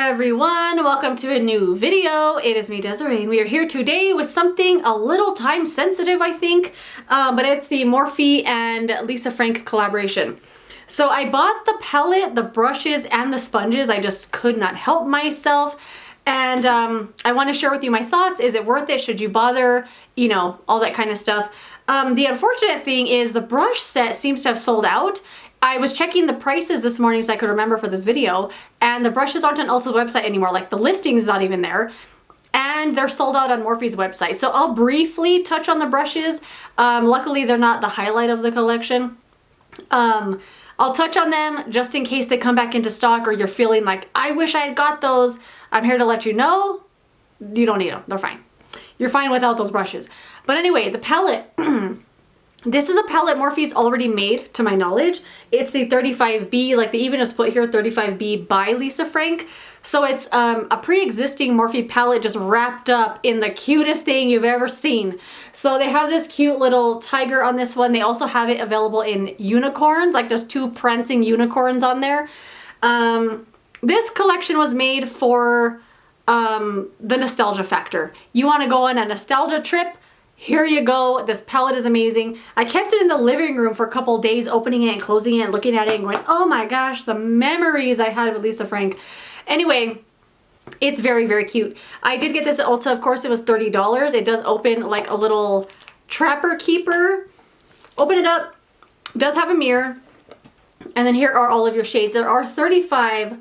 everyone, welcome to a new video. It is me, Desiree, and we are here today with something a little time sensitive, I think, but it's the Morphe and Lisa Frank collaboration. So I bought the palette, the brushes, and the sponges. I just could not help myself, and I want to share with you my thoughts. Is it worth it? Should you bother? You know, all that kind of stuff. The unfortunate thing is the brush set seems to have sold out. I was checking the prices this morning so I could remember for this video, and the brushes aren't on Ulta's website anymore. Like, the listing is not even there, and they're sold out on Morphe's website. So I'll briefly touch on the brushes. Luckily, they're not the highlight of the collection. I'll touch on them just in case they come back into stock or you're feeling like, I wish I had got those. I'm here to let you know, you don't need them. They're fine. You're fine without those brushes. But anyway, the palette. This is a palette Morphe's already made, to my knowledge. It's the 35B, like they even just put here 35B by Lisa Frank. So it's a pre-existing Morphe palette just wrapped up in the cutest thing you've ever seen. So they have this cute little tiger on this one. They also have it available in unicorns, like there's two prancing unicorns on there. This collection was made for the nostalgia factor. You want to go on a nostalgia trip? Here you go. This palette is amazing. I kept it in the living room for a couple days, opening it and closing it and looking at it and going, oh my gosh, the memories I had with Lisa Frank. Anyway, it's very, very cute. I did get this at Ulta. Of course, it was $30. It does open like a little trapper keeper. Open it up. It does have a mirror. And then here are all of your shades. There are 35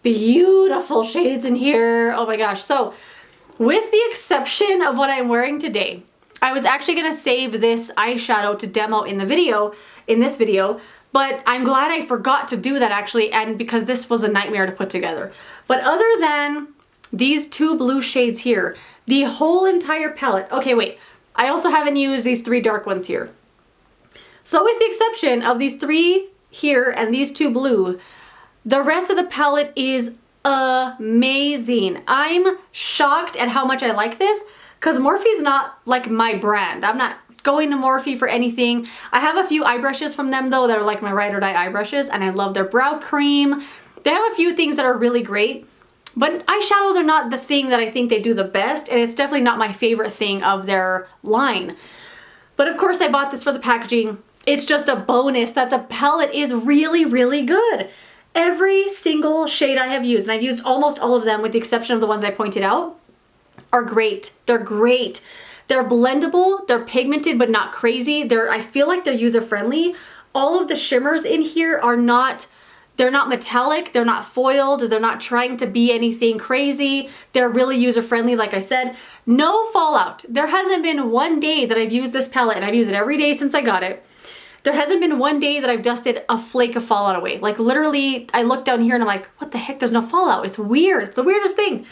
beautiful shades in here. Oh my gosh. So with the exception of what I'm wearing today, I was actually gonna save this eyeshadow to demo in this video, but I'm glad I forgot to do that actually, and because this was a nightmare to put together. But other than these two blue shades here, the whole entire palette, okay, wait, I also haven't used these three dark ones here. So with the exception of these three here and these two blue, the rest of the palette is amazing. I'm shocked at how much I like this, because Morphe's not like my brand. I'm not going to Morphe for anything. I have a few eye brushes from them though that are like my ride or die eye brushes, and I love their brow cream. They have a few things that are really great, but eyeshadows are not the thing that I think they do the best, and it's definitely not my favorite thing of their line. But of course I bought this for the packaging. It's just a bonus that the palette is really, really good. Every single shade I have used, and I've used almost all of them with the exception of the ones I pointed out, are great. They're great. They're blendable, they're pigmented but not crazy. I feel like they're user-friendly. All of the shimmers in here are not, they're not metallic, they're not foiled, they're not trying to be anything crazy. They're really user-friendly, like I said. No fallout. There hasn't been one day that I've used this palette, and I've used it every day since I got it. There hasn't been one day that I've dusted a flake of fallout away. Like literally, I look down here and I'm like, what the heck, there's no fallout. It's weird, it's the weirdest thing.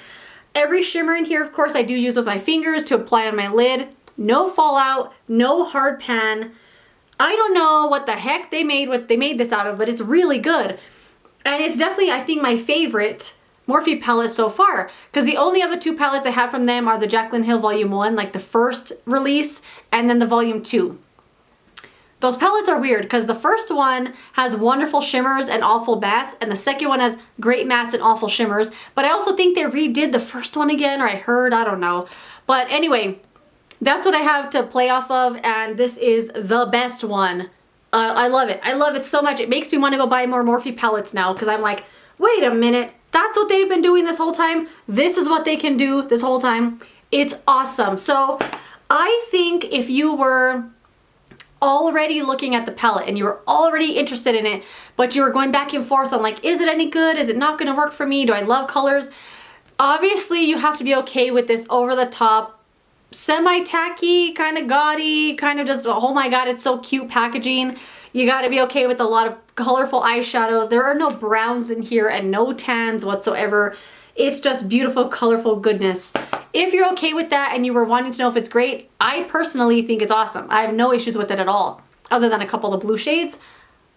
Every shimmer in here, of course, I do use with my fingers to apply on my lid. No fallout, no hard pan. I don't know what the heck they made this out of, but it's really good. And it's definitely, I think, my favorite Morphe palette so far, because the only other two palettes I have from them are the Jaclyn Hill Volume 1, like the first release, and then the Volume 2. Those palettes are weird because the first one has wonderful shimmers and awful mattes, and the second one has great mattes and awful shimmers. But I also think they redid the first one again, or I heard, I don't know. But anyway, that's what I have to play off of, and this is the best one. I love it. I love it so much. It makes me want to go buy more Morphe palettes now, because I'm like, wait a minute, that's what they've been doing this whole time? This is what they can do this whole time? It's awesome. So I think if you were already looking at the palette and you were already interested in it, but you were going back and forth on like, is it any good? Is it not gonna work for me? Do I love colors? Obviously, you have to be okay with this over-the-top, semi-tacky, kind of gaudy, kind of just, oh my god, it's so cute packaging. You gotta be okay with a lot of colorful eyeshadows. There are no browns in here and no tans whatsoever. It's just beautiful, colorful goodness. If you're okay with that and you were wanting to know if it's great, I personally think it's awesome. I have no issues with it at all, other than a couple of blue shades.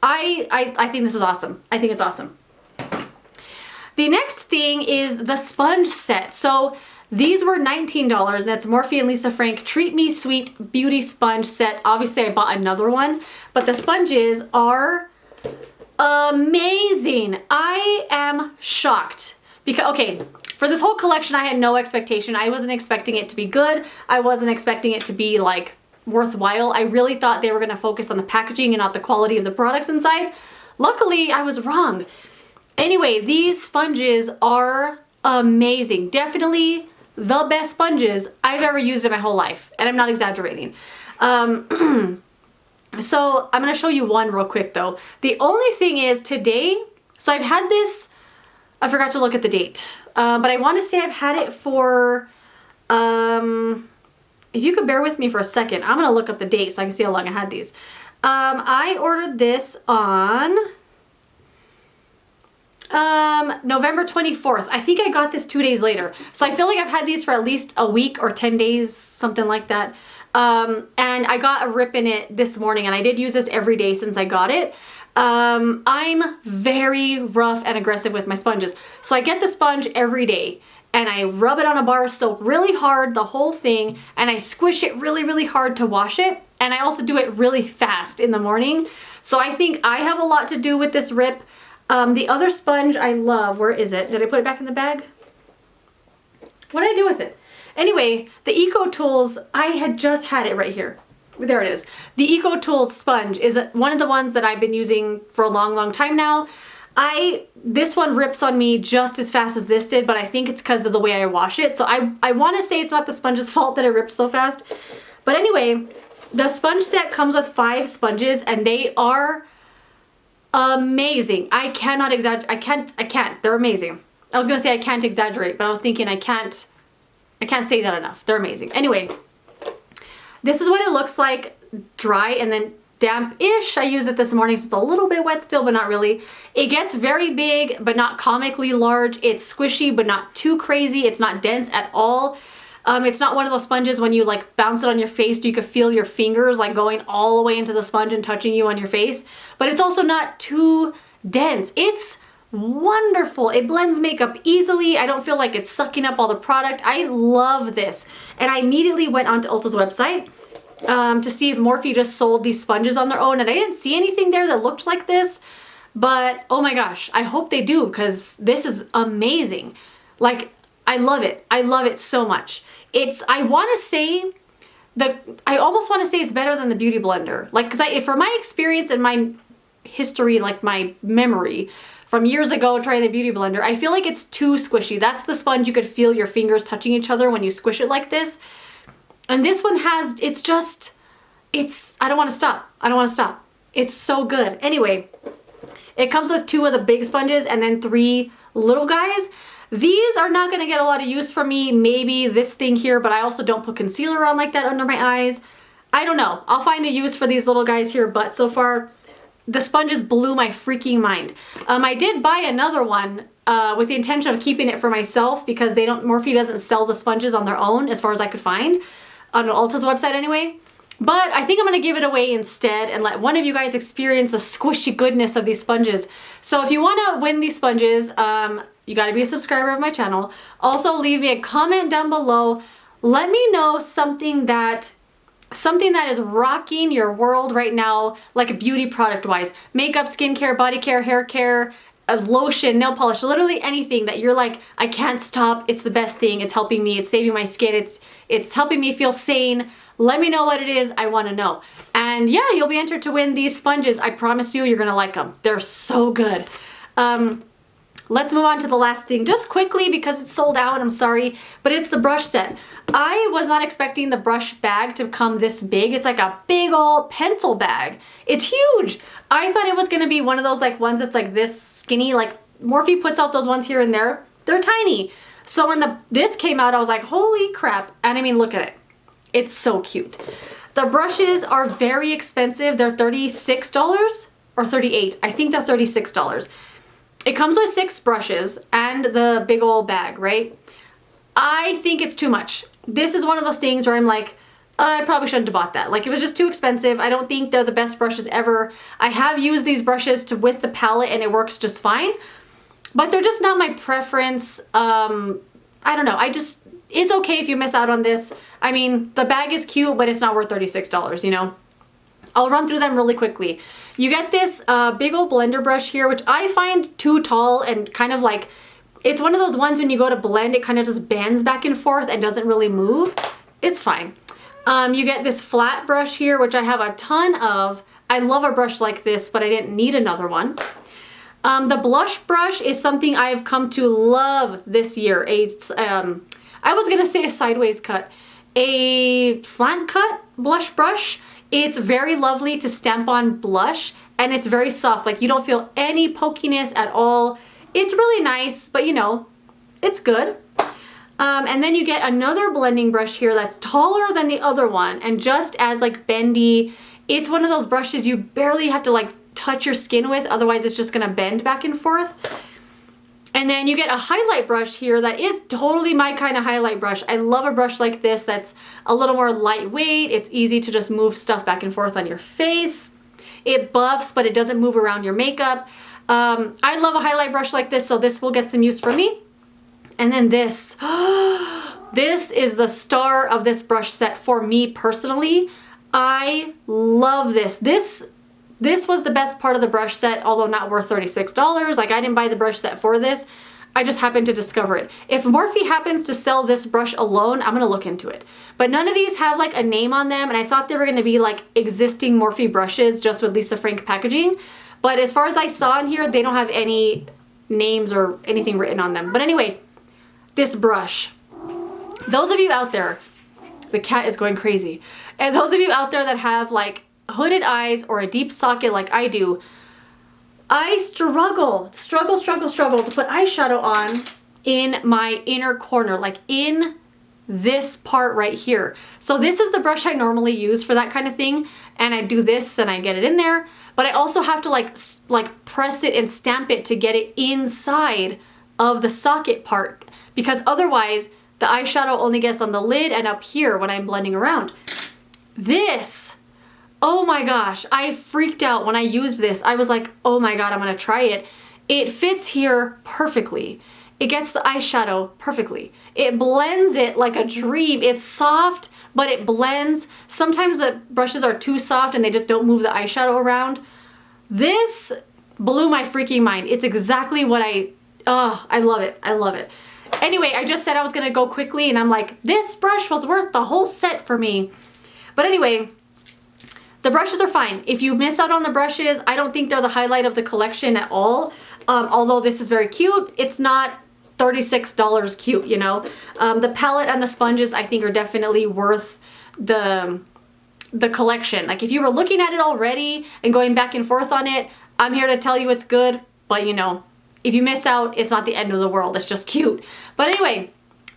I think this is awesome. I think it's awesome. The next thing is the sponge set. So these were $19, and that's Morphe and Lisa Frank Treat Me Sweet Beauty Sponge Set. Obviously, I bought another one, but the sponges are amazing. I am shocked because, okay, for this whole collection, I had no expectation. I wasn't expecting it to be good. I wasn't expecting it to be like worthwhile. I really thought they were gonna focus on the packaging and not the quality of the products inside. Luckily, I was wrong. Anyway, these sponges are amazing. Definitely the best sponges I've ever used in my whole life, and I'm not exaggerating. So I'm gonna show you one real quick though. The only thing is today, so I've had this, I forgot to look at the date, but I want to say I've had it for, if you could bear with me for a second, I'm gonna look up the date so I can see how long I had these. I ordered this on November 24th. I think I got this 2 days later. So I feel like I've had these for at least a week or 10 days, something like that. And I got a rip in it this morning, and I did use this every day since I got it. I'm very rough and aggressive with my sponges. So I get the sponge every day and I rub it on a bar of soap really hard, the whole thing, and I squish it really, really hard to wash it. And I also do it really fast in the morning. So I think I have a lot to do with this rip. The other sponge I love, where is it? Did I put it back in the bag? What did I do with it? Anyway, the Eco Tools, I had just had it right here. There it is. The Eco Tools sponge is one of the ones that I've been using for a long, long time now. This one rips on me just as fast as this did, but I think it's because of the way I wash it. So I want to say it's not the sponge's fault that it rips so fast. But anyway, the sponge set comes with 5 sponges, and they are amazing. I cannot exaggerate. I can't. They're amazing. I was gonna say I can't exaggerate, but I was thinking I can't say that enough. They're amazing. Anyway, this is what it looks like dry and then damp-ish. I used it this morning, so it's a little bit wet still, but not really. It gets very big, but not comically large. It's squishy, but not too crazy. It's not dense at all. It's not one of those sponges when you like bounce it on your face, you could feel your fingers like going all the way into the sponge and touching you on your face. But it's also not too dense. It's wonderful. It blends makeup easily. I don't feel like it's sucking up all the product. I love this. And I immediately went onto Ulta's website to see if Morphe just sold these sponges on their own, and I didn't see anything there that looked like this. But oh my gosh, I hope they do, because this is amazing. Like, I love it. I love it so much. I almost want to say it's better than the Beauty Blender. Like, because for my experience and my history, like my memory from years ago trying the Beauty Blender, I feel like it's too squishy. That's the sponge you could feel your fingers touching each other when you squish it like this. And this one has, I don't want to stop. I don't want to stop. It's so good. Anyway, it comes with 2 of the big sponges and then 3 little guys. These are not going to get a lot of use from me, maybe this thing here, but I also don't put concealer on like that under my eyes. I don't know. I'll find a use for these little guys here, but so far, the sponges blew my freaking mind. I did buy another one with the intention of keeping it for myself, because Morphe doesn't sell the sponges on their own, as far as I could find, on Ulta's website anyway. But I think I'm going to give it away instead and let one of you guys experience the squishy goodness of these sponges. So if you want to win these sponges, you got to be a subscriber of my channel. Also, leave me a comment down below. Let me know something that is rocking your world right now, like beauty product wise. Makeup, skincare, body care, hair care, lotion, nail polish, literally anything that you're like, I can't stop, it's the best thing, it's helping me, it's saving my skin, it's helping me feel sane. Let me know what it is, I want to know. And yeah, you'll be entered to win these sponges. I promise you're gonna like them. They're so good. Let's move on to the last thing just quickly, because it's sold out, I'm sorry, but it's the brush set. I was not expecting the brush bag to come this big. It's like a big old pencil bag. It's huge. I thought it was gonna be one of those like ones that's like this skinny, like Morphe puts out those ones here and there. They're tiny. So when this came out, I was like, holy crap. And I mean, look at it. It's so cute. The brushes are very expensive. They're $36 or $38. I think they're $36. It comes with 6 brushes and the big old bag, right? I think it's too much. This is one of those things where I'm like, I probably shouldn't have bought that. Like, it was just too expensive. I don't think they're the best brushes ever. I have used these brushes with the palette and it works just fine, but they're just not my preference. I don't know. It's okay if you miss out on this. I mean, the bag is cute, but it's not worth $36, you know? I'll run through them really quickly. You get this big old blender brush here, which I find too tall and kind of like, It's one of those ones when you go to blend, it kind of just bends back and forth and doesn't really move. It's fine. You get this flat brush here, which I have a ton of. I love a brush like this, but I didn't need another one. The blush brush is something I've come to love this year. I was gonna say a sideways cut. A slant cut blush brush. It's very lovely to stamp on blush, and it's very soft. Like, you don't feel any pokiness at all. It's really nice, but you know, it's good. And then you get another blending brush here that's taller than the other one and just as like bendy. It's one of those brushes you barely have to like touch your skin with, otherwise it's just gonna bend back and forth. And then you get a highlight brush here that is totally my kind of highlight brush. I love a brush like this that's a little more lightweight. It's easy to just move stuff back and forth on your face. It buffs, but it doesn't move around your makeup. I love a highlight brush like this, so this will get some use for me. And then this. This is the star of this brush set for me personally. I love this. This was the best part of the brush set, although not worth $36. Like, I didn't buy the brush set for this. I just happened to discover it. If Morphe happens to sell this brush alone, I'm gonna look into it. But none of these have like a name on them, and I thought they were gonna be like existing Morphe brushes just with Lisa Frank packaging. But as far as I saw in here, they don't have any names or anything written on them. But anyway, this brush. Those of you out there, the cat is going crazy. And those of you out there that have like hooded eyes or a deep socket like I do, I struggle to put eyeshadow on in my inner corner, like in this part right here. So this is the brush I normally use for that kind of thing, and I do this and I get it in there, but I also have to like press it and stamp it to get it inside of the socket part, because otherwise the eyeshadow only gets on the lid and up here when I'm blending around. This, oh my gosh, I freaked out when I used this. I was like, oh my God, I'm gonna try it. It fits here perfectly. It gets the eyeshadow perfectly. It blends it like a dream. It's soft, but it blends. Sometimes the brushes are too soft and they just don't move the eyeshadow around. This blew my freaking mind. It's exactly what I love it. I love it. Anyway, I just said I was gonna go quickly, and I'm like, this brush was worth the whole set for me. But anyway, the brushes are fine. If you miss out on the brushes, I don't think they're the highlight of the collection at all. Although this is very cute, it's not $36 cute, you know. The palette and the sponges I think are definitely worth the collection. Like, if you were looking at it already and going back and forth on it, I'm here to tell you it's good, but you know, if you miss out, it's not the end of the world. It's just cute. But anyway,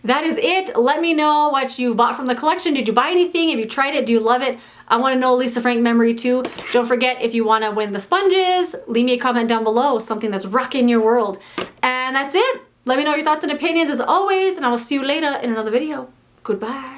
that is it. Let me know what you bought from the collection. Did you buy anything? Have you tried it? Do you love it? I want to know Lisa Frank memory too. Don't forget, if you want to win the sponges, leave me a comment down below, something that's rocking your world. And that's it. Let me know your thoughts and opinions as always, and I will see you later in another video. Goodbye.